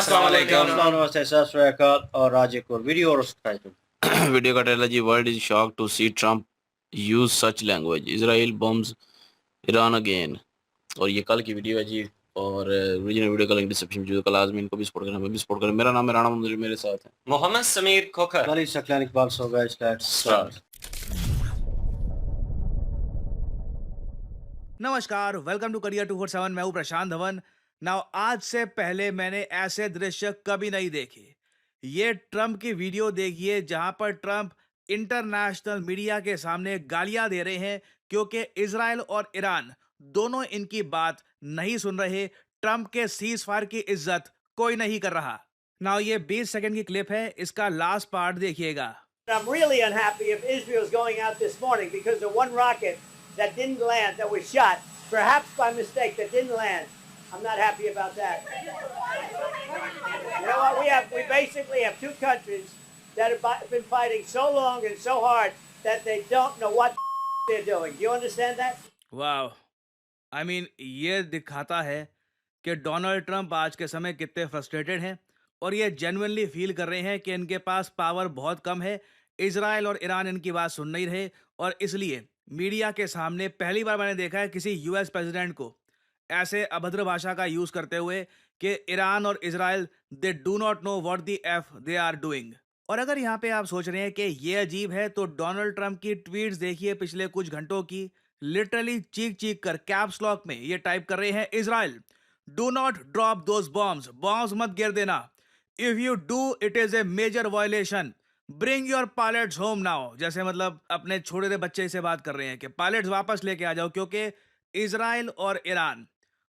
अस्सलाम वालेकुम। नमस्ते, सत श्री अकाल और आज एक और वीडियो और उसका टाइटल वीडियो का टाइटल जी, world is shocked to see Trump use such language, Israel bombs Iran again. और ये कल की वीडियो है जी। और ओरिजिनल वीडियो का लिंक डिस्क्रिप्शन में मौजूद है। कल आजमी इनको भी सपोर्ट करना, हमें भी सपोर्ट करें। मेरा नाम है राणा मंदिर, मेरे साथ है मोहम्मद समीर खोखर। कल सकलान इकबाल सो गए। स्टार्ट। नमस्कार, वेलकम टू करियर 247। मैं हूं प्रशांत धवन। नाउ आज से पहले मैंने ऐसे दृश्य कभी नहीं देखे। ये ट्रम्प की वीडियो देखिए जहां पर ट्रम्प इंटरनेशनल मीडिया के सामने गालियां दे रहे हैं क्योंकि इजराइल और ईरान दोनों इनकी बात नहीं सुन रहे। ट्रम्प के सीज फायर की इज्जत कोई नहीं कर रहा। नाउ ये 20 सेकंड की क्लिप है, इसका लास्ट पार्ट देखिएगा। I'm really unhappy if Israel's going out this morning because of one rocket that didn't land, that was shot, perhaps by mistake, that didn't land. I'm not happy about that. You know what? We basically have two countries that have been fighting so long and so hard that they don't know what they're doing. Do you understand that? वाह, I mean ये दिखाता है कि Donald Trump आज के समय कितने frustrated हैं और ये जेन्युइनली फील कर रहे हैं कि इनके पास पावर बहुत कम है। इजराइल और ईरान इनकी बात सुन नहीं रहे और इसलिए मीडिया के सामने पहली बार मैंने देखा है किसी यूएस प्रेसिडेंट को ऐसे अभद्र भाषा का यूज करते हुए कि ईरान और Israel they do not know what the F they are doing. और अगर यहाँ पे आप सोच रहे हैं कि ये अजीब है तो डोनाल्ड ट्रंप की ट्वीट्स देखिए पिछले कुछ घंटों की। लिटरली चीख चीख कर कैप्स लॉक में ये टाइप कर रहे हैं, Israel do not drop those bombs, bombs मत गिर देना। If you do it is a major violation, bring your pilots home now. जैसे मतलब अपने छोटे से बच्चे से बात कर रहे हैं कि पायलट्स वापस लेके आ जाओ, क्योंकि इजराइल और ईरान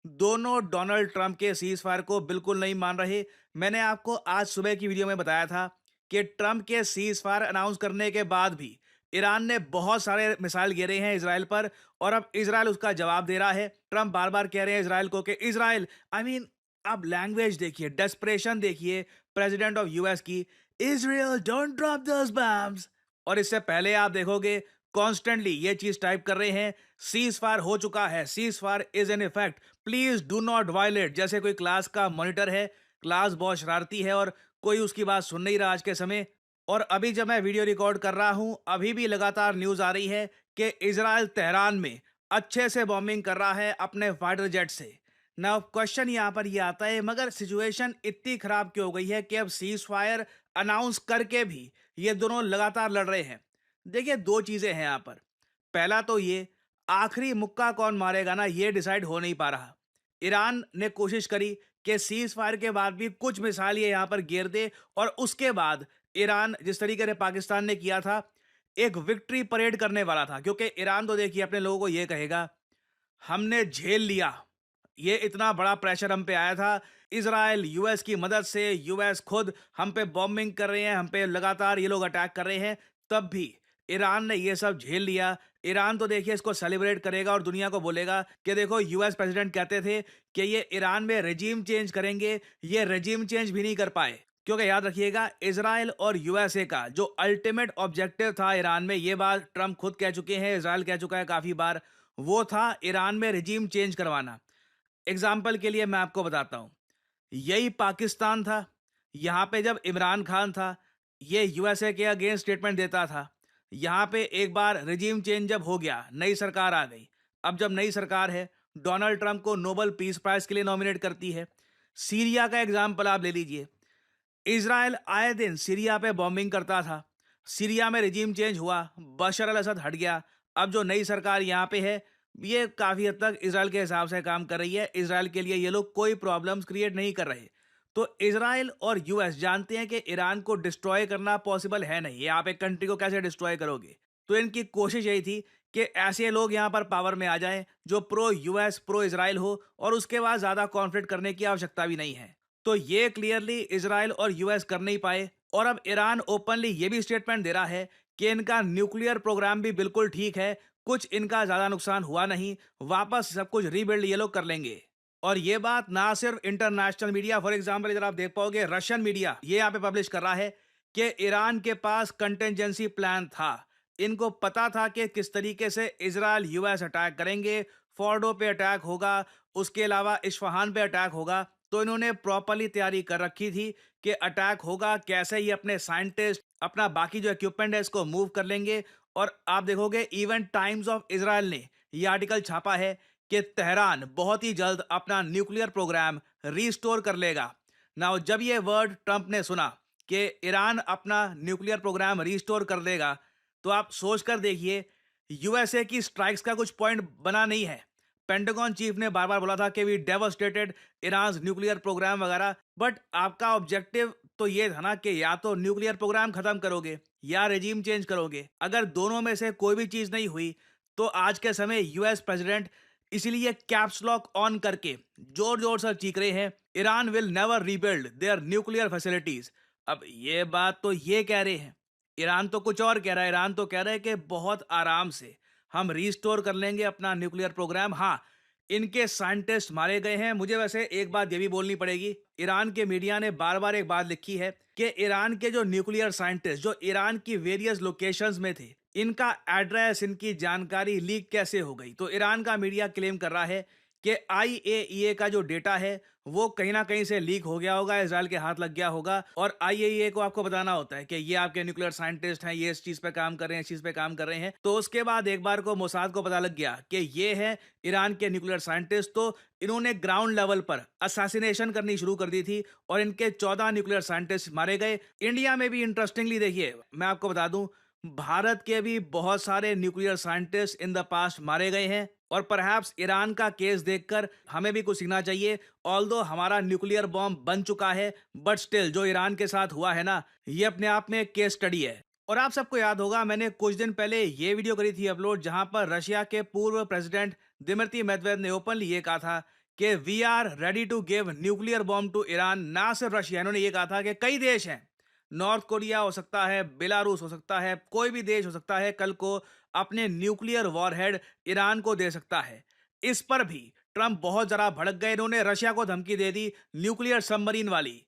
दोनों डोनाल्ड ट्रंप के सीज फायर को बिल्कुल नहीं मान रहे। मैंने आपको आज सुबह की वीडियो में बताया था कि ट्रंप के सीज फायर अनाउंस करने के बाद भी ईरान ने बहुत सारे मिसाइल गिरे हैं इजराइल पर और अब इजराइल उसका जवाब दे रहा है। ट्रंप बार बार कह रहे हैं इजराइल को कि इजराइल, आई मीन आप लैंग्वेज देखिए, डेस्परेशन देखिए प्रेसिडेंट ऑफ यूएस की, Israel don't drop those bombs. और इससे पहले आप देखोगे कॉन्स्टेंटली ये चीज टाइप कर रहे हैं, सीज फायर हो चुका है, cease fire is in effect, please do not violate. जैसे कोई क्लास का मॉनिटर है, क्लास बहुत शरारती है और कोई उसकी बात सुन नहीं रहा आज के समय। और अभी जब मैं वीडियो रिकॉर्ड कर रहा हूं अभी भी लगातार न्यूज आ रही है कि इजराइल तेहरान में अच्छे से बॉम्बिंग कर रहा है अपने फाइटर जेट से। नाउ क्वेश्चन यहां पर ये आता है, मगर सिचुएशन इतनी खराब क्यों हो गई है कि अब सीज फायर अनाउंस करके भी ये दोनों लगातार लड़ रहे हैं? देखिए दो चीजें हैं यहां पर। पहला तो ये, आखिरी मुक्का कौन मारेगा ना, ये डिसाइड हो नहीं पा रहा। ईरान ने कोशिश करी कि सीज फायर के बाद भी कुछ मिसाइल ये यहां पर गिर दे और उसके बाद ईरान जिस तरीके से पाकिस्तान ने किया था एक विक्ट्री परेड करने वाला था, क्योंकि ईरान तो देखिए अपने लोगों को ये कहेगा हमने झेल लिया, ये इतना बड़ा प्रेशर हम पे आया था, इजराइल यूएस की मदद से, यूएस खुद हम पे बॉम्बिंग कर रहे हैं, हम पे लगातार ये लोग अटैक कर रहे हैं, तब भी ईरान ने ये सब झेल लिया। ईरान तो देखिए इसको सेलिब्रेट करेगा और दुनिया को बोलेगा कि देखो यूएस प्रेसिडेंट कहते थे कि ये ईरान में रेजिम चेंज करेंगे, ये रेजिम चेंज भी नहीं कर पाए। क्योंकि याद रखिएगा इजराइल और यूएसए का जो अल्टीमेट ऑब्जेक्टिव था ईरान में, ये बात ट्रंप खुद कह चुके हैं, इजराइल कह चुका है काफी बार, वो था ईरान में रेजिम चेंज करवाना। एग्जाम्पल के लिए मैं आपको बताता हूं, यही पाकिस्तान था, यहां पे जब इमरान खान था ये यूएसए के अगेंस्ट स्टेटमेंट देता था। यहां पे एक बार रेजिम चेंज जब हो गया, नई सरकार आ गई, अब जब नई सरकार है डोनाल्ड ट्रंप को नोबेल पीस प्राइज के लिए नॉमिनेट करती है। सीरिया का एग्जाम्पल आप ले लीजिए, इजराइल आए दिन सीरिया पे बॉम्बिंग करता था, सीरिया में रेजिम चेंज हुआ, बशर अल असद हट गया, अब जो नई सरकार यहाँ पे है ये काफी हद तक इजराइल के हिसाब से काम कर रही है। इजराइल के लिए ये लोग कोई प्रॉब्लम्स क्रिएट नहीं कर रहे। तो इजराइल और यूएस जानते हैं कि ईरान को डिस्ट्रॉय करना पॉसिबल है नहीं, ये आप एक कंट्री को कैसे डिस्ट्रॉय करोगे। तो इनकी कोशिश यही थी कि ऐसे लोग यहाँ पर पावर में आ जाएं जो प्रो यूएस प्रो इजराइल हो और उसके बाद ज्यादा कॉन्फ्लिक्ट करने की आवश्यकता भी नहीं है। तो ये क्लियरली इजराइल और यूएस कर नहीं पाए और अब ईरान ओपनली ये भी स्टेटमेंट दे रहा है कि इनका न्यूक्लियर प्रोग्राम भी बिल्कुल ठीक है, कुछ इनका ज्यादा नुकसान हुआ नहीं, वापस सब कुछ रीबिल्ड ये लोग कर लेंगे। और ये बात ना सिर्फ इंटरनेशनल मीडिया, फॉर एग्जांपल इधर आप देख पाओगे रशियन मीडिया ये यहाँ पे पब्लिश कर रहा है कि ईरान के पास कंटेंजेंसी प्लान था, इनको पता था कि किस तरीके से इजराइल यूएस अटैक करेंगे, फोर्डो पे अटैक होगा, उसके अलावा इस्फहान पे अटैक होगा, तो इन्होंने प्रॉपरली तैयारी कर रखी थी कि अटैक होगा, कैसे ही अपने साइंटिस्ट अपना बाकी जो इक्विपमेंट है इसको मूव कर लेंगे। और आप देखोगे इवन टाइम्स ऑफ इजराइल ने ये आर्टिकल छापा है कि तेहरान बहुत ही जल्द अपना न्यूक्लियर प्रोग्राम रिस्टोर कर लेगा। नाउ जब ये वर्ड ट्रंप ने सुना कि ईरान अपना न्यूक्लियर प्रोग्राम रिस्टोर कर देगा, तो आप सोच कर देखिए, यूएसए की स्ट्राइक्स का कुछ पॉइंट बना नहीं है। पेंटागन चीफ ने बार बार बोला था कि we devastated Iran nuclear program वगैरह, बट आपका ऑब्जेक्टिव तो ये था ना कि या तो न्यूक्लियर प्रोग्राम खत्म करोगे या रेजिम चेंज करोगे। अगर दोनों में से कोई भी चीज नहीं हुई तो आज के समय यूएस प्रेसिडेंट इसीलिए कैप्स लॉक ऑन करके जोर जोर से चीख रहे हैं, Iran will never rebuild their nuclear facilities. अब ये बात तो ये कह रहे हैं, ईरान तो कुछ और कह रहा है। ईरान तो कह रहा है कि बहुत आराम से हम रिस्टोर कर लेंगे अपना न्यूक्लियर प्रोग्राम। हाँ, इनके साइंटिस्ट मारे गए हैं। मुझे वैसे एक बात ये भी बोलनी पड़ेगी, ईरान के मीडिया ने बार बार एक बात लिखी है कि ईरान के जो न्यूक्लियर साइंटिस्ट जो ईरान की वेरियस लोकेशंस में थे, इनका एड्रेस, इनकी जानकारी लीक कैसे हो गई। तो ईरान का मीडिया क्लेम कर रहा है कि आईएईए का जो डेटा है वो कहीं ना कहीं से लीक हो गया होगा, इजराइल के हाथ लग गया होगा। और आईएईए को आपको बताना होता है कि ये आपके न्यूक्लियर साइंटिस्ट हैं, ये इस चीज पे काम कर रहे हैं, इस चीज पे काम कर रहे हैं। तो उसके बाद एक बार को मोसाद को पता लग गया कि ये है ईरान के न्यूक्लियर साइंटिस्ट, तो इन्होंने ग्राउंड लेवल पर असैसिनेशन करनी शुरू कर दी थी और इनके 14 न्यूक्लियर साइंटिस्ट मारे गए। इंडिया में भी इंटरेस्टिंगली देखिए, मैं आपको बता दूं, भारत के भी बहुत सारे nuclear scientist in the past मारे गए हैं। और परहैप्स ईरान का केस देखकर हमें भी कुछ सीखना चाहिए। ऑल्दो हमारा न्यूक्लियर बॉम्ब बन चुका है, बट स्टिल जो ईरान के साथ हुआ है ना, ये अपने आप में एक केस स्टडी है। और आप सबको याद होगा, मैंने कुछ दिन पहले ये वीडियो करी थी अपलोड, जहां पर रशिया के पूर्व प्रेसिडेंट दिमित्री मेदवेदेव ने ओपनली ये कहा था कि we are ready to give nuclear bomb to Iran. ना सिर्फ रशिया, इन्होंने ये कहा था कि कई देश हैं, नॉर्थ कोरिया हो सकता है, बेलारूस हो सकता है, कोई भी देश हो सकता है, कल को अपने न्यूक्लियर वॉरहेड ईरान को दे सकता है। इस पर भी ट्रंप बहुत जरा भड़क गए, इन्होंने रशिया को धमकी दे दी न्यूक्लियर सबमरीन वाली।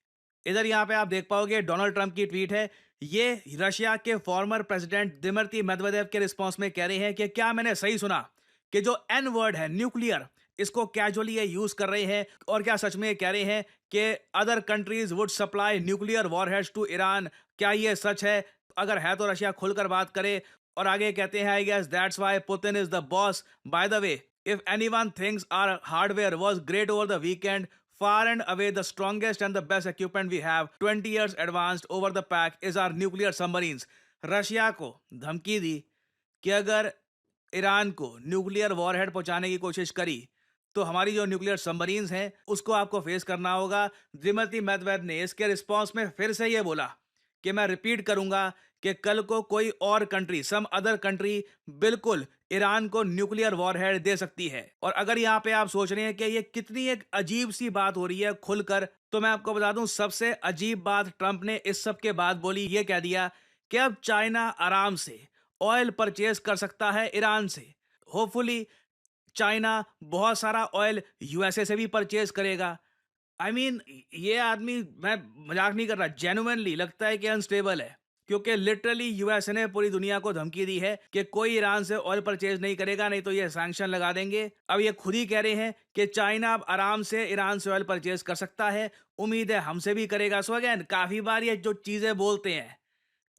इधर यहाँ पे आप देख पाओगे डोनाल्ड ट्रंप की ट्वीट है, ये रशिया के फॉर्मर प्रेसिडेंट दिमित्री मेदवेदेव के रिस्पॉन्स में कह रहे हैं कि क्या मैंने सही सुना कि जो एन वर्ड है न्यूक्लियर, इसको कैजुअली ये यूज कर रहे हैं, और क्या सच में कह रहे हैं कि other countries would supply nuclear warheads to Iran. क्या ये सच है? अगर है तो रशिया खुलकर बात करे। और आगे कहते हैं, I guess that's why Putin is the boss. By the way, if anyone thinks our hardware was great over the weekend, far and away the strongest and the best equipment we have 20 years advanced over the pack is our nuclear submarines। Russia को धमकी दी कि अगर Iran को nuclear warhead पहुंचाने की कोशिश करी तो हमारी जो न्यूक्लियर सबमरीन्स हैं उसको आपको फेस करना होगा। दिमित्री मेदवेदेव ने इसके रिस्पॉन्स में फिर से ये बोला कि मैं रिपीट करूंगा कि कल को कोई और कंट्री, सम अदर कंट्री, बिल्कुल ईरान को न्यूक्लियर वॉरहेड दे सकती है। और अगर यहाँ पे आप सोच रहे हैं कि ये कितनी एक अजीब सी बात हो रही है खुलकर, तो मैं आपको बता दूं, सबसे अजीब बात ट्रंप ने इस सब के बाद बोली, ये कह दिया कि अब चाइना आराम से ऑयल परचेज कर सकता है ईरान से। होपफुली चाइना बहुत सारा ऑयल यूएसए से भी परचेज करेगा। आई मीन, ये आदमी, मैं मजाक नहीं कर रहा, जेन्युइनली लगता है कि अनस्टेबल है, क्योंकि लिटरली यूएसए ने पूरी दुनिया को धमकी दी है कि कोई ईरान से ऑयल परचेज नहीं करेगा, नहीं तो ये सैंक्शन लगा देंगे। अब ये खुद ही कह रहे हैं कि चाइना अब आराम से ईरान से ऑयल परचेज कर सकता है, उम्मीद है हमसे भी करेगा। सो अगेन, काफी बार ये जो चीजें बोलते हैं,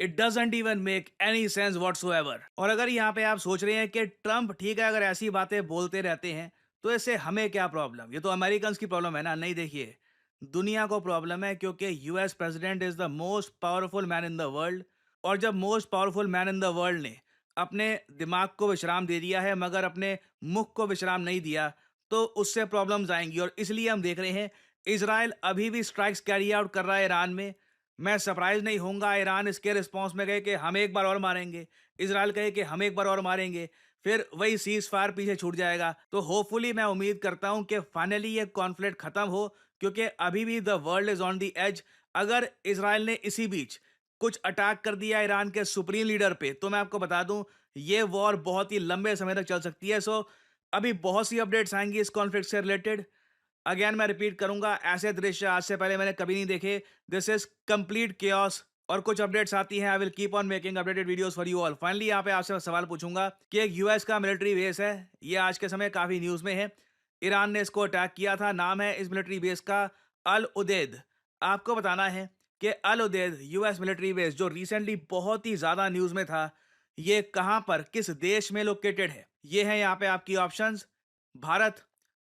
it doesn't even make any sense whatsoever. और अगर यहाँ पे आप सोच रहे हैं कि ट्रंप ठीक है, अगर ऐसी बातें बोलते रहते हैं तो इससे हमें क्या प्रॉब्लम, ये तो अमेरिकन की प्रॉब्लम है ना। नहीं, देखिए, दुनिया को प्रॉब्लम है, क्योंकि US president is the most powerful man in the world. और जब most powerful man in the world ने अपने दिमाग को विश्राम दे दिया है मगर अपने मुख को विश्राम नहीं दिया, तो उससे प्रॉब्लम्स आएंगी। और इसलिए हम देख रहे हैं इजराइल अभी भी स्ट्राइक्स कैरी आउट कर रहा है ईरान में। मैं सरप्राइज नहीं होऊंगा ईरान इसके रिस्पॉन्स में कहे कि हम एक बार और मारेंगे, इजराइल कहे कि हम एक बार और मारेंगे, फिर वही सीज फायर पीछे छूट जाएगा। तो होपफुली मैं उम्मीद करता हूं कि फाइनली ये कॉन्फ्लिक्ट खत्म हो, क्योंकि अभी भी the world is on the edge. अगर इजराइल ने इसी बीच कुछ अटैक कर दिया ईरान के सुप्रीम लीडर पे, तो मैं आपको बता दूं ये वॉर बहुत ही लंबे समय तक चल सकती है। सो अभी बहुत सी अपडेट्स आएंगी इस कॉन्फ्लिक्ट से रिलेटेड। अगेन मैं रिपीट करूंगा, ऐसे दृश्य आज से पहले मैंने कभी नहीं देखे। This is complete chaos. और कुछ अपडेट्स आती हैं, I will keep on making updated videos for you all. Finally यहाँ पे आपसे सवाल पूछूंगा कि एक यूएस का मिलिट्री बेस है, ये आज के समय काफी न्यूज में है, ईरान ने इसको अटैक किया था। नाम है इस मिलिट्री बेस का अल उदैद। आपको बताना है कि अल उदैद यूएस मिलिट्री बेस जो रिसेंटली बहुत ही ज्यादा न्यूज में था, ये कहां पर किस देश में लोकेटेड है? ये है यहाँ पे आपकी ऑप्शंस: भारत,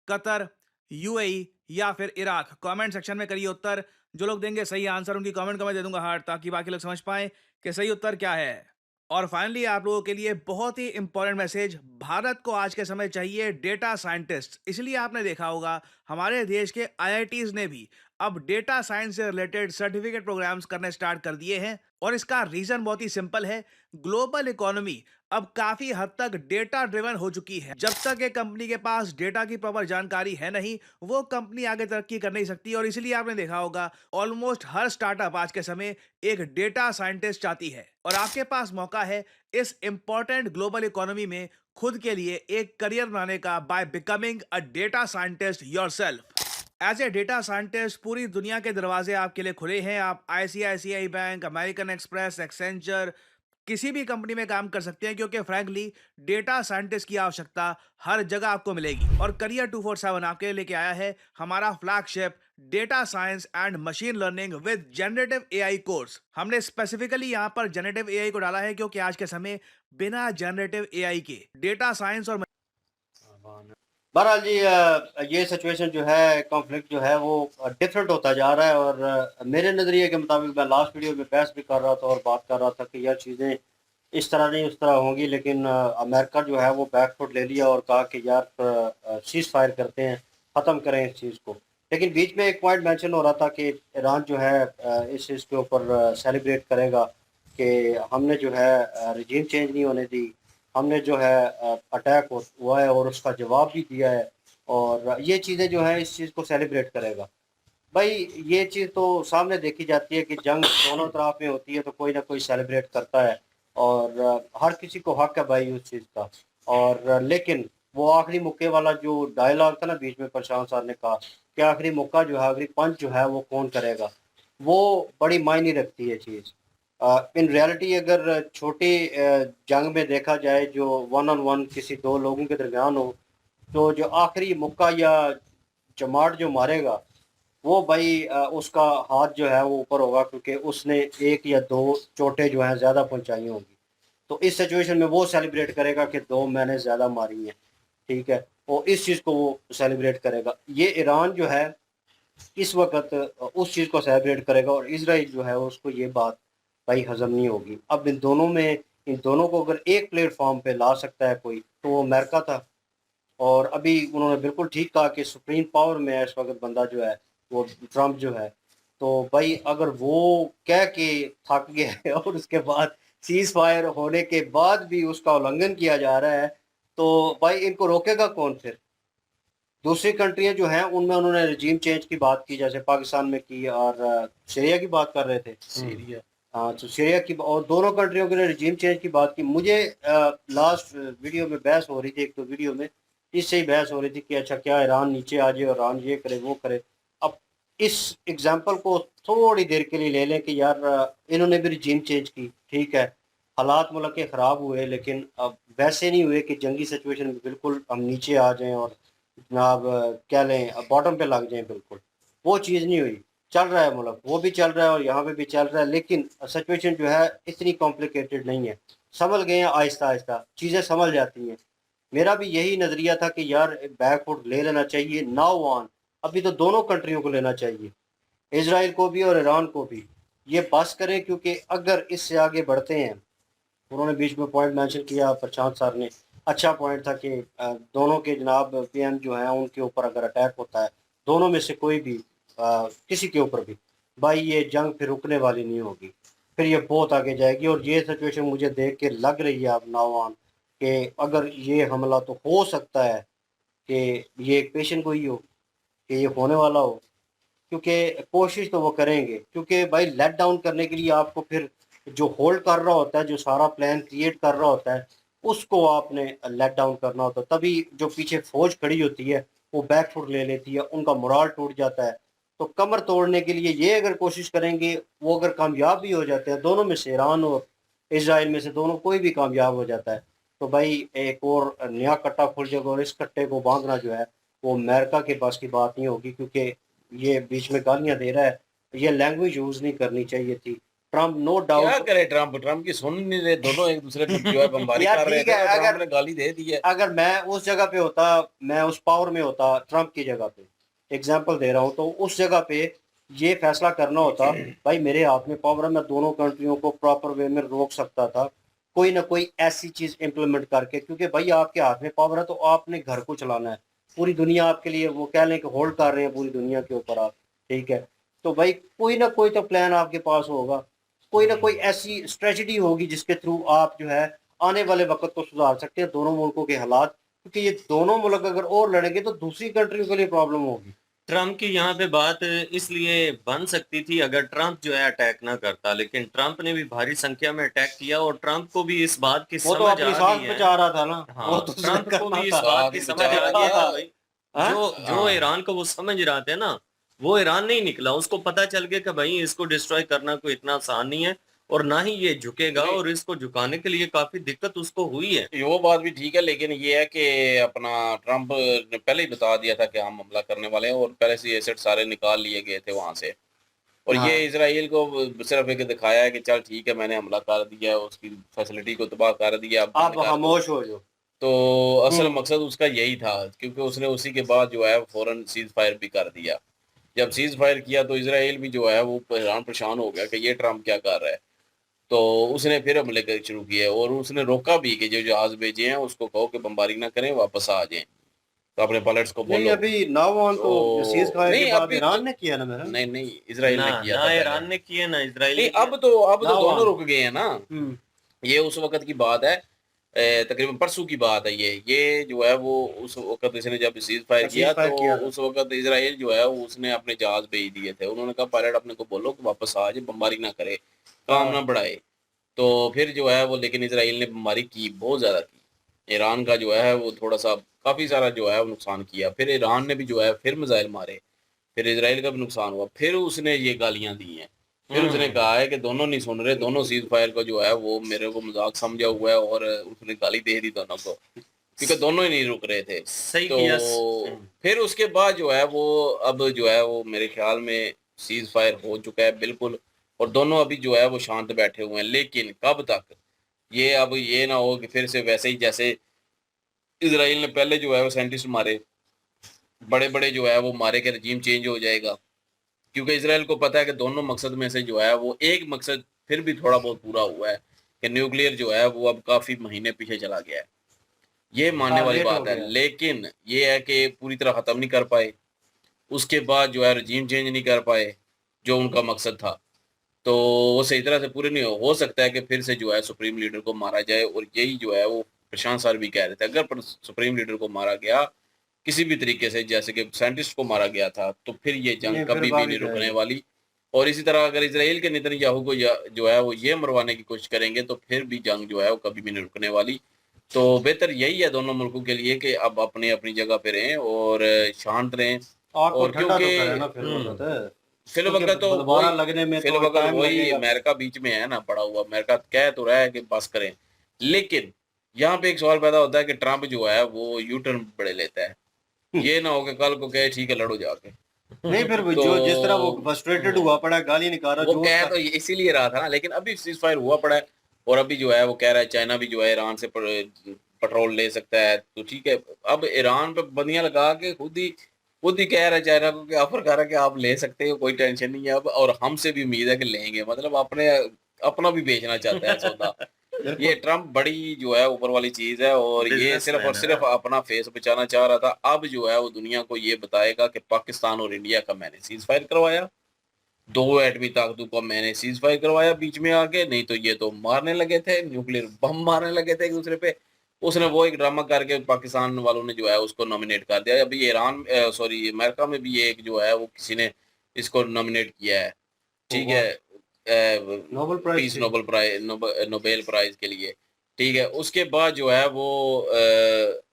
कतर, यूएई या फिर इराक। कमेंट सेक्शन में करिए उत्तर। जो लोग देंगे सही आंसर उनकी कमेंट को मैं दे दूंगा हार्ट, ताकि बाकी लोग समझ पाएं कि सही उत्तर क्या है। और फाइनली आप लोगों के लिए बहुत ही इंपॉर्टेंट मैसेज: भारत को आज के समय चाहिए डेटा साइंटिस्ट। इसलिए आपने देखा होगा हमारे देश के आईआईटीज ने भी अब डेटा साइंस से रिलेटेड सर्टिफिकेट प्रोग्राम्स करने स्टार्ट कर दिए हैं। और इसका रीजन बहुत ही सिंपल है, ग्लोबल इकोनॉमी अब काफी हद तक डेटा ड्रिवन हो चुकी है। जब तक एक कंपनी के पास डेटा की प्रॉपर जानकारी है नहीं, वो कंपनी आगे तरक्की कर नहीं सकती। और इसलिए आपने देखा होगा ऑलमोस्ट हर स्टार्टअप आज के समय एक डेटा साइंटिस्ट चाहती है। और आपके पास मौका है इस इंपॉर्टेंट ग्लोबल इकोनॉमी में खुद के लिए एक करियर बनाने का by becoming a data scientist yourself. As a data scientist पूरी दुनिया के दरवाजे आपके लिए खुले हैं। आप ICICI bank, American Express, Accenture, किसी भी कंपनी में काम कर सकते हैं, क्योंकि फ्रैंकली डेटा साइंटिस्ट की आवश्यकता हर जगह आपको मिलेगी। और करियर 247 आपके लिए लेके आया है हमारा flagship data science and machine learning with generative AI course. हमने स्पेसिफिकली यहाँ पर जनरेटिव एआई को डाला है क्योंकि आज के समय बिना जनरेटिव एआई के डेटा साइंस और बहरहाल जी, ये सिचुएशन जो है, कॉन्फ्लिक्ट जो है वो डिफरेंट होता जा रहा है। और मेरे नज़रिए के मुताबिक, मैं लास्ट वीडियो में बहस भी कर रहा था और बात कर रहा था कि यार चीज़ें इस तरह नहीं उस तरह होंगी, लेकिन अमेरिका जो है वो बैकफुट ले लिया और कहा कि यार सीज़ फायर करते हैं, ख़त्म करें इस चीज़ को। लेकिन बीच में एक पॉइंट मेंशन हो रहा था कि ईरान जो है इस चीज़ के ऊपर सेलिब्रेट करेगा कि हमने जो है रिजीम चेंज नहीं होने दी, हमने जो है अटैक हुआ है और उसका जवाब भी दिया है, और ये चीज़ें जो है इस चीज़ को सेलिब्रेट करेगा। भाई ये चीज़ तो सामने देखी जाती है कि जंग दोनों तरफ में होती है तो कोई ना कोई सेलिब्रेट करता है, और हर किसी को हक है भाई उस चीज़ का। और लेकिन वो आखिरी मौके वाला जो डायलॉग था ना बीच में, प्रशांत सर ने कहा कि आखिरी मौका जो है, आखिरी पंच जो है वो कौन करेगा, वो बड़ी मायने रखती है चीज़। इन रियलिटी अगर छोटी जंग में देखा जाए जो वन ऑन वन किसी दो लोगों के दरमियान हो, तो जो आखिरी मुक्का या चमाट जो मारेगा वो भाई उसका हाथ जो है वो ऊपर होगा, क्योंकि उसने एक या दो चोटें जो हैं ज़्यादा पहुंचाई होंगी। तो इस सिचुएशन में वो सेलिब्रेट करेगा कि दो मैंने ज़्यादा मारी हैं, ठीक है, और इस चीज़ को वो सेलिब्रेट करेगा। ये ईरान जो है इस वक्त उस चीज़ को सेलिब्रेट करेगा, और इसराइल जो है उसको ये बात भाई हजम नहीं होगी। अब इन दोनों को अगर एक प्लेटफॉर्म पे ला सकता है कोई, तो वो अमेरिका था। और अभी उन्होंने बिल्कुल ठीक कहा कि सुप्रीम पावर में है इस वक्त बंदा जो है वो ट्रम्प जो है। तो भाई अगर वो कह के थक गया है और उसके बाद सीज फायर होने के बाद भी उसका उल्लंघन किया जा रहा है, तो भाई इनको रोकेगा कौन फिर? दूसरी कंट्रियां जो हैं उनमें उन्होंने रजीम चेंज की बात की, जैसे पाकिस्तान में की, और सीरिया की बात कर रहे थे, सीरिया, हाँ, तो सीरिया की, और दोनों कंट्रियों के लिए रजीम चेंज की बात की। मुझे लास्ट वीडियो में बहस हो रही थी, एक तो वीडियो में इससे ही बहस हो रही थी कि अच्छा क्या ईरान नीचे आ जाए और ईरान ये करे वो करे। अब इस एग्जाम्पल को थोड़ी देर के लिए ले लें कि यार इन्होंने भी रजीम चेंज की, ठीक है, हालात मुल्क के ख़राब हुए, लेकिन अब वैसे नहीं हुए कि जंगी सिचुएशन में बिल्कुल हम नीचे आ जाएं और जनाब क्या लें बॉटम पे लग जाएं, बिल्कुल वो चीज़ नहीं हुई। चल रहा है मुल्क, वो भी चल रहा है और यहाँ पे भी चल रहा है, लेकिन सिचुएशन जो है इतनी कॉम्प्लिकेटेड नहीं है। संभल गए हैं, आहिस्ता आहिस्ता चीज़ें संभल जाती हैं। मेरा भी यही नज़रिया था कि यार बैकफुट ले लेना चाहिए नाउ ऑन। अभी तो दोनों कंट्रियों को लेना चाहिए, इसराइल को भी और ईरान को भी। ये बस करें, क्योंकि अगर इससे आगे बढ़ते हैं, उन्होंने बीच में पॉइंट मेंशन किया प्रशांत सर ने, अच्छा पॉइंट था कि दोनों के जनाब पीएम जो हैं उनके ऊपर अगर अटैक होता है, दोनों में से कोई भी किसी के ऊपर भी, भाई ये जंग फिर रुकने वाली नहीं होगी, फिर ये बहुत आगे जाएगी। और ये सिचुएशन मुझे देख के लग रही है अब नावान कि अगर ये हमला तो हो सकता है कि ये एक पेशेंट गोई हो, कि ये होने वाला हो, क्योंकि कोशिश तो वो करेंगे, क्योंकि भाई लेट डाउन करने के लिए आपको फिर जो होल्ड कर रहा होता है, जो सारा प्लान क्रिएट कर रहा होता है, उसको आपने लेट डाउन करना होता है। तभी जो पीछे फौज खड़ी होती है वो बैकफुट ले लेती है, उनका मोराल टूट जाता है। तो कमर तोड़ने के लिए ये अगर कोशिश करेंगे, वो अगर कामयाब भी हो जाते हैं, दोनों में से ईरान और इसराइल में से दोनों कोई भी कामयाब हो जाता है, तो भाई एक और नया कट्टा खुल जाएगा, और इस कट्टे को बांधना जो है वो अमेरिका के पास की बात नहीं होगी, क्योंकि ये बीच में गालियां दे रहा है, ये लैंग्वेज यूज नहीं करनी चाहिए थी। ट्रम्प नो क्या डाउट। करे ट्रम्प, ट्रम्प की सुन नहीं रहे, दोनों एक दूसरे पे जो है बमबारी यार कर रहे ठीक थे है, और ट्रम्प अगर ने गाली दे दी है। अगर मैं उस जगह पे होता, मैं उस पावर में होता ट्रम्प की जगह पे, एग्जांपल दे रहा हूँ, तो उस जगह पे ये फैसला करना होता, भाई मेरे हाथ में पावर है, मैं दोनों कंट्रियों को प्रॉपर वे में रोक सकता था, कोई ना कोई ऐसी चीज इम्प्लीमेंट करके, क्योंकि भाई आपके हाथ में पावर है तो आपने घर को चलाना है। पूरी दुनिया आपके लिए, वो कह लें कि होल्ड कर रहे हैं पूरी दुनिया के ऊपर आप, ठीक है, तो भाई कोई ना कोई तो प्लान आपके पास होगा, कोई ना कोई ऐसी स्ट्रेटजी होगी जिसके थ्रू आप जो है आने वाले वक्त को सुधार सकते हैं दोनों मुल्कों के हालात, क्योंकि ये दोनों मुल्क अगर और लड़ेंगे तो दूसरी कंट्रियों के लिए प्रॉब्लम होगी। ट्रम्प की यहाँ पे बात इसलिए बन सकती थी अगर ट्रम्प जो है अटैक ना करता, लेकिन ट्रम्प ने भी भारी संख्या में अटैक किया और ट्रम्प को भी इस बात की वो तो समझ अपनी आ सांस गई है। बचा रहा था ना, वो हाँ, तो उसने ट्रम्प को करना भी इस था। बात की सांस समझ बचा आ रहा गया था। कि भाई हाँ? जो हाँ। ईरान को वो समझ रहा थे ना, वो ईरान नहीं निकला। उसको पता चल गया कि भाई इसको डिस्ट्रॉय करना कोई इतना आसान नहीं है और ना ही ये झुकेगा, नहीं। और इसको झुकाने के लिए काफी दिक्कत उसको हुई है। ये वो बात भी ठीक है, लेकिन ये है कि अपना ट्रम्प ने पहले ही बता दिया था कि हम हमला करने वाले हैं और पहले से एसेट सारे निकाल लिए गए थे वहां से। और हाँ। ये इसराइल को सिर्फ एक दिखाया है कि चल ठीक है मैंने हमला कर दिया, उसकी फैसिलिटी को तबाह कर दिया, अब आप बंद कर दो। खामोश हो जाओ। तो असल मकसद उसका यही था, क्योंकि उसने उसी के बाद जो है फौरन सीज फायर भी कर दिया। जब सीज फायर किया तो इसराइल भी जो है वो हैरान परेशान हो गया कि ये ट्रम्प क्या कर रहा है। तो उसने फिर हमले कर शुरू किए और उसने रोका भी कि जो जहाज भेजे हैं उसको कहो कि बमबारी ना करें, वापस आ जाएं। तो अपने पायलट्स को नहीं, बोलो। अभी नावान तो सीज तो फायर के नहीं बाद अभी तो ईरान ने किया ना मेरा। नहीं नहीं इसराइल ना ने किया था ना पहले। ईरान ने किया ना इसराइल नहीं ने किया। अब तो दोनों नावान। रुक गए हैं ना। ये उस वक्त की बात है, तकरीबन परसों की बात है। ये जो है वो उस वक्त इसने जब सीज फायर किया सीज फायर तो किया था। उस वक्त इसराइल जो है वो उसने अपने जहाज भेज दिए थे। उन्होंने कहा पायलट अपने को बोलो कि वापस आ जाए, बमबारी ना करे, काम ना बढ़ाए। तो फिर जो है वो, लेकिन इसराइल ने बमबारी की, बहुत ज़्यादा की। ईरान का जो है वो थोड़ा सा काफ़ी सारा जो है वो नुकसान किया। फिर ईरान ने भी जो है फिर मिसाइल मारे, फिर इसराइल का भी नुकसान हुआ। फिर उसने ये गालियां दी हैं। फिर उसने कहा है कि दोनों नहीं सुन रहे, दोनों सीज फायर को जो है वो मेरे को मजाक समझा हुआ है और उसने गाली दे दी दोनों को, क्योंकि दोनों ही नहीं रुक रहे थे। सही तो किया। फिर उसके बाद जो है वो अब जो है वो मेरे ख्याल में सीज फायर हो चुका है बिल्कुल, और दोनों अभी जो है वो शांत बैठे हुए हैं। लेकिन कब तक, ये अब ये ना हो कि फिर से वैसे ही जैसे इसराइल ने पहले जो है वो साइंटिस्ट मारे, बड़े बड़े जो है वो मारे के रजीम चेंज हो जाएगा। क्योंकि इसराइल को पता है कि दोनों मकसद में से जो है वो एक मकसद फिर भी थोड़ा बहुत पूरा हुआ है कि न्यूक्लियर जो है वो अब काफ़ी महीने पीछे चला गया है। ये मानने वाली लेट हो बात है, गया। लेकिन ये है कि पूरी तरह ख़त्म नहीं कर पाए, उसके बाद जो है रजीम चेंज नहीं कर पाए जो उनका मकसद था। तो वो सही तरह से पूरे नहीं हो सकता है कि फिर से जो है सुप्रीम लीडर को मारा जाए। और यही जो है वो प्रशांत सर भी कह रहे थे, अगर सुप्रीम लीडर को मारा गया किसी भी तरीके से, जैसे कि साइंटिस्ट को मारा गया था, तो फिर ये नहीं, जंग फिर कभी भी भाग नहीं ही रुकने जाएगी। वाली। और इसी तरह अगर इसराइल के नेतन्याहू को जो है वो ये मरवाने की कोशिश करेंगे तो फिर भी जंग जो है वो कभी भी नहीं रुकने वाली। तो बेहतर यही है दोनों मुल्कों के लिए कि अब अपनी अपनी जगह पे रहें और शांत रहें। आग को और ठंडा तो क्योंकि करे ना फिर वक्त है, फिल क्योंकि वक्त तो दोबारा लगने में फिल तो वक्त टाइम वही लगेगा। अमेरिका बीच में है ना पड़ा हुआ। अमेरिका कह तो रहा है कि बस करें, लेकिन यहाँ पे एक सवाल पैदा होता है कि ट्रम्प जो है वो यू टर्न बड़े लेता है। ये ना हो कि कल को कहे ठीक है लड़ो जाके। नहीं, फिर वो तो जो जिस तरह वो फ्रस्ट्रेटेड हुआ पड़ा है, गाली निकाल रहा वो जो कह उसका। तो इसीलिए रहा था ना, लेकिन अभी सीज फायर हुआ पड़ा है और अभी जो है वो कह रहा है चाइना भी जो है ईरान से पेट्रोल ले सकता है। तो ठीक है, अब ईरान पे बंदियां लगा के खुद ही कह रहा है चाइना को कि ऑफर कर रहा है कि आप ले सकते हो, कोई टेंशन नहीं है अब, और हमसे भी उम्मीद है कि लेंगे। मतलब अपने अपना भी बेचना चाहता है सौदा। ये बिल्कुल। ट्रम्प बड़ी जो है ऊपर वाली चीज है और ये सिर्फ और बिजनेसमैन है सिर्फ ना। अपना फेस बचाना चाह रहा था। अब जो है वो दुनिया को ये बताएगा कि पाकिस्तान और इंडिया का मैंने सीज फायर करवाया, दो एटमी ताकतों को मैंने सीज फायर करवाया बीच में आके, नहीं तो ये तो मारने लगे थे, न्यूक्लियर बम मारने लगे थे एक दूसरे पे। उसने वो एक ड्रामा करके पाकिस्तान वालों ने जो है उसको नॉमिनेट कर दिया। अभी ईरान सॉरी अमेरिका में भी एक जो है वो किसी ने इसको नॉमिनेट किया है, ठीक है, नोबेल प्राइज पीस से। नोबेल प्राइज के लिए। ठीक है, उसके बाद जो है वो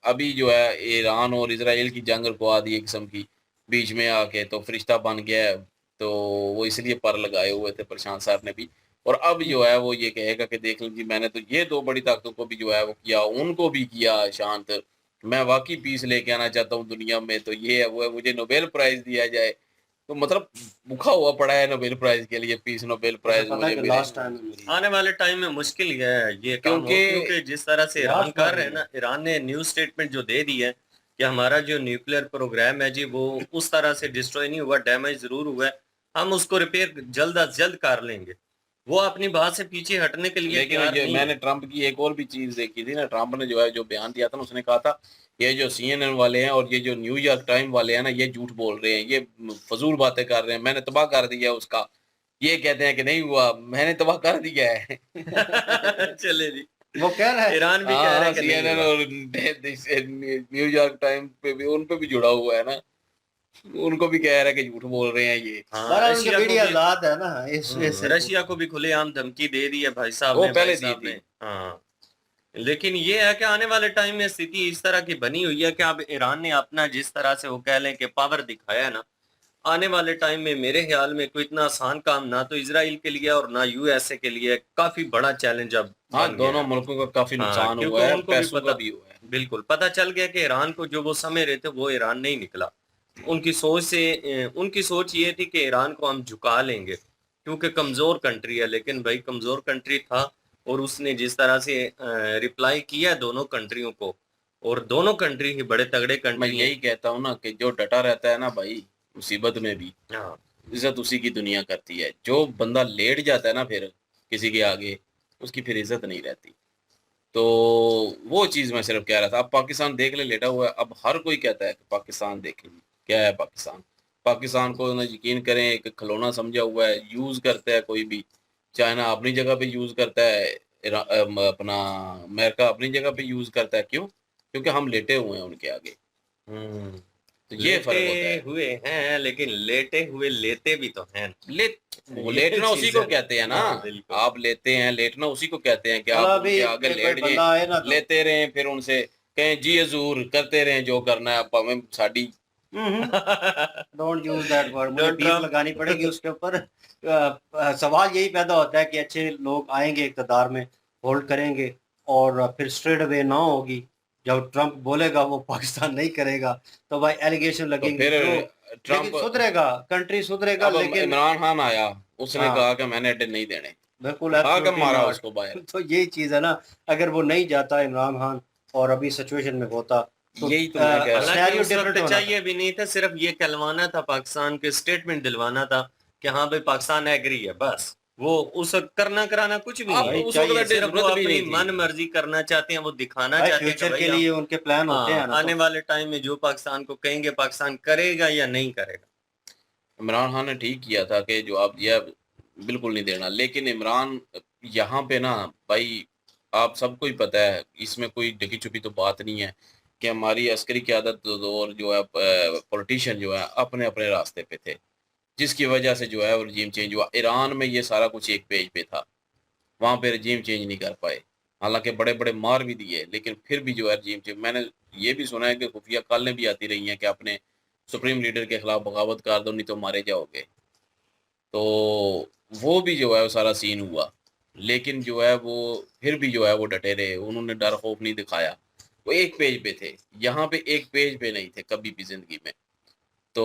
अभी जो है ईरान और इसराइल की जंग रुकवा दी एक किस्म की बीच में आके, तो फरिश्ता बन गया है। तो वो इसलिए पर लगाए हुए थे प्रशांत सर ने भी। और अब जो है वो ये कहेगा कि देख लीजिए मैंने तो ये दो बड़ी ताकतों को भी जो है वो किया, उनको भी किया शांत, मैं वाकई पीस लेके आना चाहता हूँ दुनिया में, तो ये है वो है, मुझे नोबेल प्राइज दिया जाए। तो मतलब भूखा हुआ पड़ा है नोबेल प्राइज के लिए, पीस नोबेल प्राइज पता है मुझे कि मिले। लास्ट टाइम मेरी आने वाले टाइम में मुश्किल ही है ये काम हो, क्योंकि क्योंकि जिस तरह से ईरान लास्ट कर बार रहे हैं ना, ईरान ने न्यूज स्टेटमेंट जो दे दी है कि हमारा जो न्यूक्लियर प्रोग्राम है जी वो उस तरह से डिस्ट्रॉय नहीं हुआ, डैमेज जरूर हुआ है, हम उसको रिपेयर जल्द अज जल्द कर लेंगे। वो अपनी बात से पीछे हटने के लिए लेकिन तैयार ये नहीं मैंने है। ट्रम्प की एक और भी चीज देखी थी ना, ट्रम्प ने जो है जो बयान दिया था ना, उसने कहा था ये जो CNN वाले हैं और ये जो न्यूयॉर्क टाइम वाले हैं ना, ये झूठ बोल रहे हैं, ये फजूल बातें कर रहे हैं, मैंने तबाह कर दिया है उसका। ये कहते हैं कि नहीं हुआ, मैंने तबाह कर दिया है। चले जी, वो कह रहा है। ईरान भी कह रहे हाँ, हैं कि नहीं CNN हुआ। और न्यूयॉर्क टाइम पे भी, उन पे भी जुड़ा हुआ है ना, उनको भी कह रहा है कि झूठ बोल रहे हैं ये। हाँ, बहरहाल उनकी रशिया को मीडिया भी आजाद है ना इस रशिया को भी खुलेआम धमकी दे दी है भाई साहब वो ने, पहले भाई दी साहब थी। ने। हाँ, लेकिन ये है कि आने वाले टाइम में स्थिति इस तरह की बनी हुई है कि अब ईरान ने अपना जिस तरह से वो कह लें कि पावर दिखाया है ना, आने वाले टाइम में मेरे ख्याल में कोई इतना आसान काम ना तो इसराइल के लिए और ना USA के लिए, काफी बड़ा चैलेंज अब हाँ, बन गया दोनों है। मुल्कों का काफी हाँ, नुकसान क्योंकि हुआ है, उनको भी पैसों का पता, भी हुआ है। बिल्कुल पता चल गया कि ईरान को जो वो समझ रहे थे वो ईरान नहीं निकला। उनकी सोच से उनकी सोच ये थी कि ईरान को हम झुका लेंगे क्योंकि कमजोर कंट्री है, लेकिन भाई कमजोर कंट्री था और उसने जिस तरह से रिप्लाई किया दोनों कंट्रियों को, और दोनों कंट्री ही बड़े तगड़े मैं कंट्री हैं। यही कहता हूँ ना कि जो डटा रहता है ना भाई, मुसीबत में भी हाँ, इज्जत उसी की दुनिया करती है। जो बंदा लेट जाता है ना फिर किसी के आगे, उसकी फिर इज्जत नहीं रहती। तो वो चीज़ मैं सिर्फ कह रहा था। अब पाकिस्तान देख ले लेटा हुआ है, अब हर कोई कहता है कि पाकिस्तान देखें, क्या है पाकिस्तान। पाकिस्तान को ना यकीन करें एक खिलौना समझा हुआ है, यूज़ करता है कोई भी। चाइना अपनी जगह पे यूज़ करता है, अपना अमेरिका अपनी जगह पे यूज़ करता है। क्यों? क्योंकि हम लेटे हुए हैं उनके आगे। हम्म, तो ये लेटे फ़र्क होता है। हुए हैं लेकिन लेटे हुए लेते भी तो हैं। लेट वो ये लेटना उसी चीज को है ना। कहते हैं ना। हाँ, बिल्कुल। आप लेते हैं, लेटना उसी को कहते हैं कि चलो आप अभी उनके आगे कोई लेट बंदा आए ना जाएं, तो लेते रहें, फिर उनसे कहें जी हजूर, करते रहें जो करना है, आप हमें sari. Don't use that word, मुझे डोंट बीप ट्रम्प। लगानी पड़ेगी उसके ऊपर। सवाल यही पैदा होता है कि अच्छे लोग आएंगे इक़्तिदार में, होल्ड करेंगे, और फिर स्ट्रेट अवे ना होगी। जब ट्रम्प बोलेगा वो पाकिस्तान नहीं करेगा तो भाई एलिगेशन तो लगेंगी फिर जो। लेकिन ट्रम्प, सुधरेगा, कंट्री सुधरेगा, अब लेकिन इमरान खान आया, उसने हाँ कहा कि मैंने अड्डे नहीं देने, बिल्कुल उठा के एब्सोल्युटली मारा नॉट। उसको बाहर। तो यही चीज़ है ना, अगर वो नहीं जाता इमरान खान और अभी सिचुएशन में होता तो यही तो मैं कह रहा हूँ। हालांकि सिनेरियो उस डिफरेंट वक्त होना था। चाहिए भी नहीं था, सिर्फ ये कहलवाना था पाकिस्तान के, स्टेटमेंट दिलवाना था कि हाँ भाई पाकिस्तान एग्री है, बस। वो उस वक्त करना कराना कुछ भी नहीं अब है। भाई उस वक्त चाहिए अड्डे सिर्फ वो जरूरत भी अपनी नहीं थी। मन मर्जी करना चाहते हैं, वो दिखाना भाई, चाहते हैं कि फ्यूचर भाई के हम, लिए उनके प्लान होते हैं हाँ, ना आने तो। वाले टाइम में जो पाकिस्तान को कहेंगे पाकिस्तान करेगा या नहीं करेगा। इमरान खान ने ठीक किया था कि जवाब दिया बिल्कुल नहीं देना, लेकिन इमरान यहाँ पे ना भाई, आप सबको ही पता है, इसमें कोई ढकी छुपी तो बात नहीं है कि हमारी अस्करी क़यादत और जो है पॉलिटिशियन जो है अपने अपने रास्ते पे थे, जिसकी वजह से जो है वो रजीम चेंज हुआ। ईरान में ये सारा कुछ एक पेज पे था, वहाँ पे रजीम चेंज नहीं कर पाए। हालांकि बड़े बड़े मार भी दिए, लेकिन फिर भी जो है रजीम चेंज। मैंने ये भी सुना है कि खुफिया कॉलें भी आती रही हैं कि अपने सुप्रीम लीडर के खिलाफ बगावत कर दो, नहीं तो मारे जाओगे। तो वो भी जो है वो सारा सीन हुआ, लेकिन जो है वो फिर भी जो है वो डटे रहे, उन्होंने डर खौफ नहीं दिखाया। वो एक पेज पे थे, यहाँ पे एक पेज पे नहीं थे कभी भी ज़िंदगी में। तो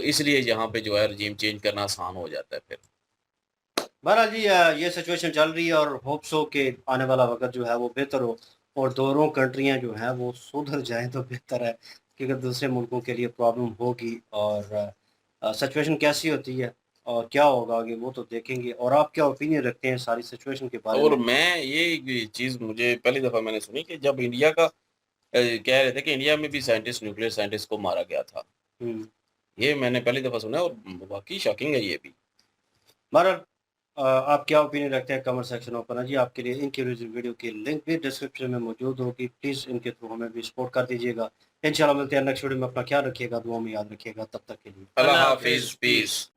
इसलिए यहाँ पे जो है रजीम चेंज करना आसान हो जाता है फिर। बहरहाल जी, ये सिचुएशन चल रही है और होप्स हो कि आने वाला वक्त जो है वो बेहतर हो और दोनों कंट्रियां जो हैं वो सुधर जाएं तो बेहतर है, क्योंकि दूसरे मुल्कों के लिए प्रॉब्लम होगी। और सिचुएशन कैसी होती है और क्या होगा आगे वो तो देखेंगे। और आप क्या ओपिनियन रखते हैं सारी सिचुएशन के बारे और में? मैं ये चीज़ मुझे पहली दफ़ा मैंने सुनी कि जब इंडिया का कह रहे थे कि इंडिया में भी साइंटिस्ट, न्यूक्लियर साइंटिस्ट को मारा गया था। हम्म। ये मैंने पहली दफ़ा सुना और वाकई शॉकिंग है ये भी। बहरहाल आप क्या ओपिनियन रखते हैं कमेंट सेक्शन ओपन है जी आपके लिए। इनके वीडियो की लिंक भी डिस्क्रिप्शन में मौजूद होगी, प्लीज़ इनके थ्रू हमें भी सपोर्ट कर दीजिएगा। इंशाल्लाह मिलते हैं नेक्स्ट वीडियो में। अपना ख्याल रखिएगा, दुआ में याद रखिएगा। तब तक के लिए अल्लाह अल्लाह हाफिज़, हाफिज, पीस।